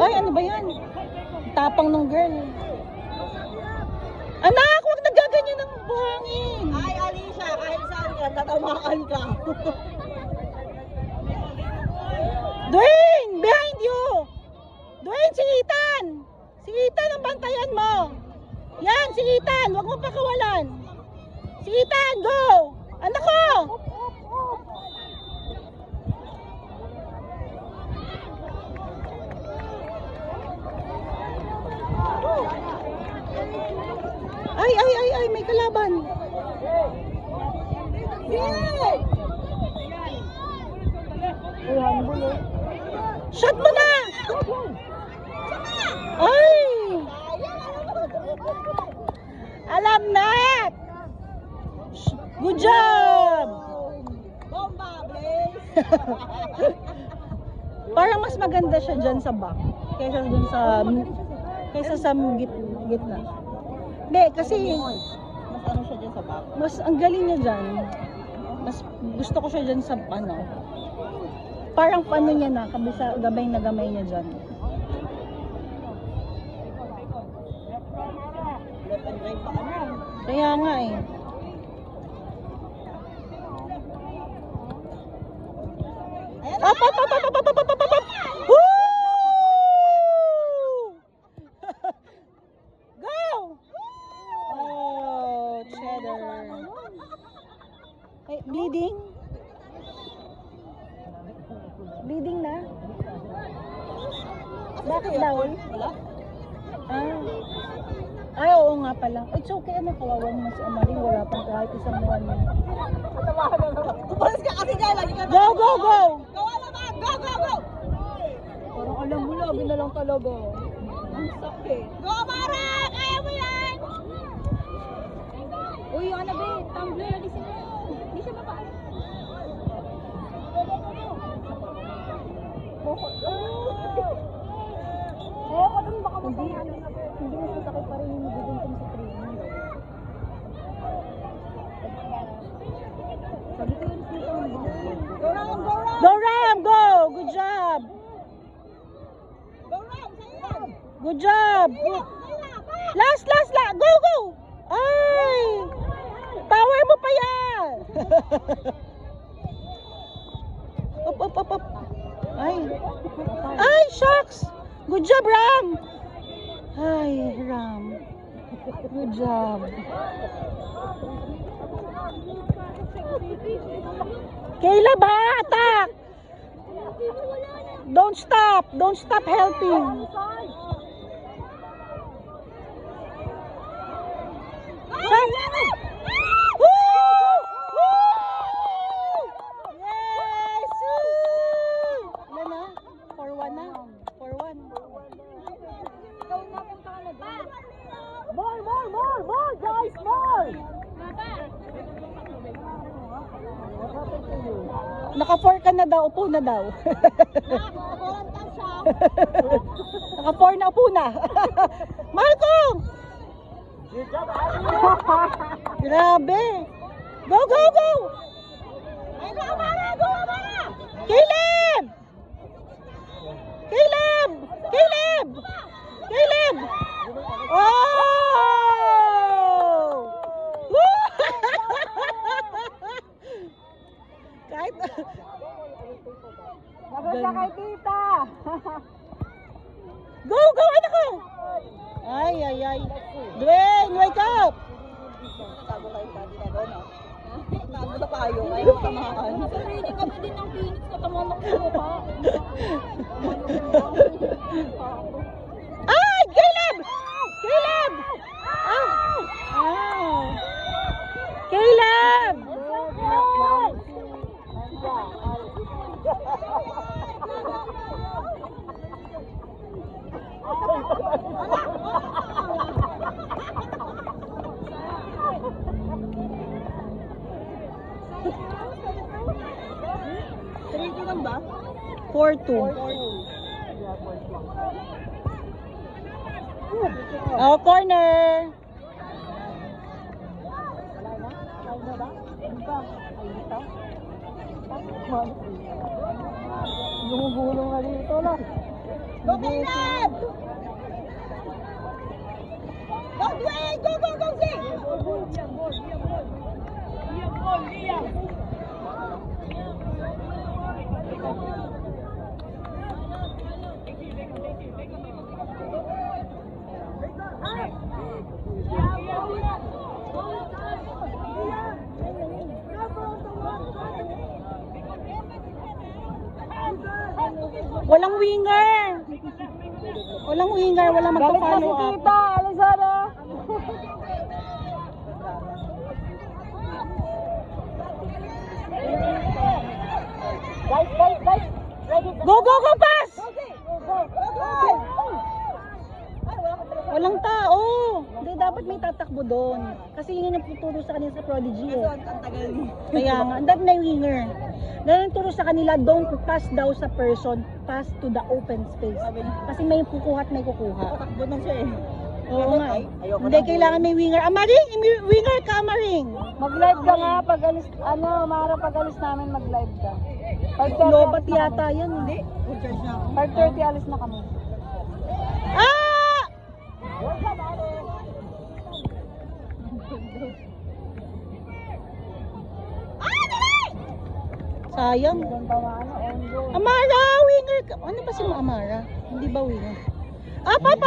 Ay, ano ba yan? Tapang nung girl. Anak, huwag nagaganyan ng buhangin. Ay, Alicia, kahit saan ka, tatamaan ka. Dwayne, behind you. Dwayne, si Ethan. Si Ethan ang bantayan mo. Yan, si Ethan. Huwag mo pakawalan. Si Ethan, go. Anak ko. Ay, may kalaban. Shot mo na. Ay. Alam na. Good job. Bomba, Blaze. Parang mas maganda siya dyan sa back kaysa dun sa gitna. Hindi, kasi Mas ano siya dyan sa back? mas ang galing niya dyan. Mas gusto ko siya dyan sa ano. Parang paano niya na, kabisa, gabay na gamay niya dyan. Left and right pa ano? Kaya nga eh. Up! Woo! Go! Oh, cheddar. Ay, bleeding? Bleeding na? Bakit daw? Wala? Ay, oo nga pala. It's okay, ano, kawawa naman si Amari. Wala pang kahit isang buwan na. Umalis ka kasi dyan, lagi ka. Go, go, go! Gawa naman! Go, go, go! Parang alam mo, labi na lang talaga. Ang sakit. Go, Amara! Kaya mo yan! Uy, yung ano ba, tumbler, alisin mo. Hindi siya mapaan. Ayoko dun, baka masaya. Hindi mo sasakit pa rin yung bubuntin sa training. Sabi ko yun dito. Go, Ram! Go, Ram! Go, Ram! Go! Good job! Go, Ram! Sa'yo! Good job! Last! Go, go! Ay! Power mo pa yan! Up. Ay, shucks! Good job, Ram! Ay, Ram. Good job. Kayla ba? Attack! Don't stop! Don't stop helping! Woo! Woo! Yes! Woo! Ilan na? 4-1 na? 4-1. More, guys, more! Naka-4 ka na daw, upo na daw. Naka-4 na, upo na. Marco! Grabe! Go! Caleb! Oh! Woo! Kahit Maganda kay tita! Go, anak ko! Ay. Dwayne, wake up! Tago kayo sa tita doon, ha? Tago sa payo, ayaw samahan. Training kami din ng Phoenix, katamanok ko pa. Ay, Caleb! Caleb! Sarili lang ba? 4-2. Oh, corner. Gumugulong ka dito na. Go, Caleb! Go, Dwayne! Go, go, go, Zig! Walang winger! Walang winger, walang magpa-follow up. Alisana! Guys! Go, go, go, pass! Walang tao. Hindi, dapat may tatakbo doon. Kasi yun yung nagtuturo sa kanila sa Prodigy eh. Ang tagal niya. Kaya nga, ang dami na yung winger. Ganun yung turo sa kanila, don't pass daw sa person, pass to the open space. Kasi may kukuha at may kukuha. Takbo na siya eh. Oo nga. Ayoko Hindi, na. kailangan may winger. Amaring! Winger ka, Amaring! Mag-live ka nga pag alis, Mara, pag alis namin mag-live ka. Lobat yata yan. Hindi. 5:30 alis na kami. Ah! Sayang. Amara, winger ka. Ano ba si Amara? Hindi ba winger? Up! Up!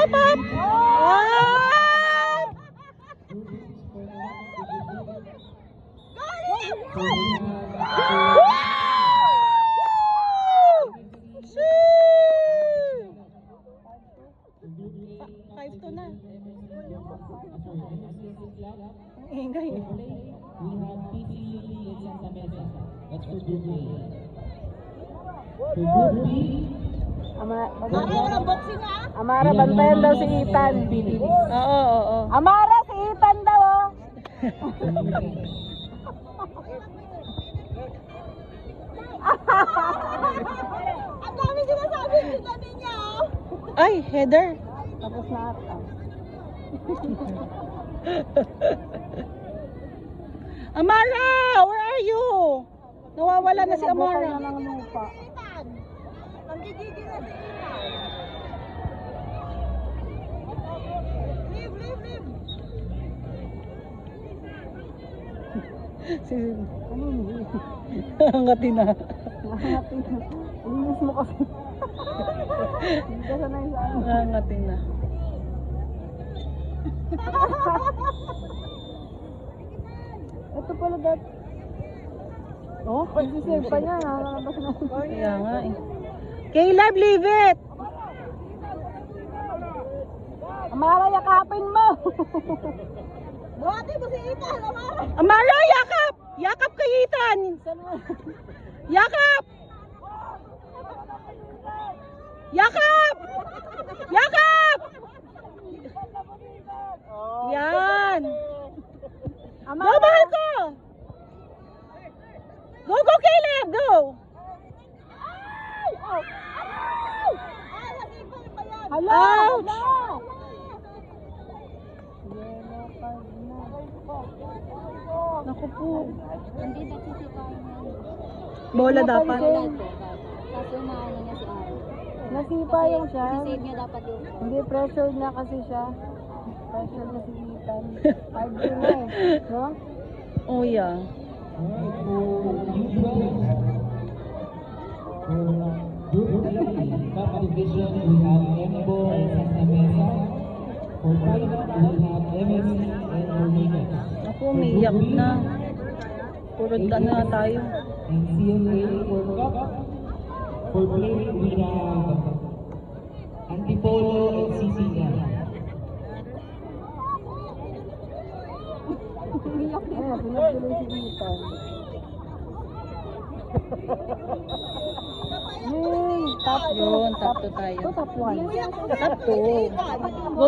Five to na. Ang ingay. Amara, bantayan daw si Ethan. Oo. Amara, si Ethan daw oh. Ang dami sinasabi sinabi niya, oh. Ay, header. Tapos na ata. Amara, where are you? Nawawala na si Amara. Ng lupa. Nanggigigil na si Ethan. Leave. Si Hangati na. Nakangati na. Ilinis mo kasi. Hindi ka sanay sa ano. Hangati na. Ito pala dat. Oh, pag-save pa niya. Nakalabas na. Kaya nga eh. Caleb, leave it! Amara, yakapin mo. Buhati mo si Ethan, Amara. Amara, yakap! Yakap kay Ethan! Yakap! Yakap! Yakap! Yan! Go, mahal ko! Go, go, Caleb! Go! Hala! Ouch! Naku po. Hindi nagsisipahin niya. Bola dapat. Kaso naano niya si Aaron. Nasipa yung siya. Save niya dapat yung Hindi, pressured na kasi siya. Pressured na si Ethan. 5 na eh. No? Oh, yeah. Top division, we have Embo and Santa Mesa. For private, we have MSC and Rominas. Ako, umiiyak na. Puro na tayo. And CMA for cup. For play, we have Antipolo and CCL. Ayun, pinagtuloy si Ethan. Yay! Top Yun, top 2 tayo. Ito top 1. Top 2.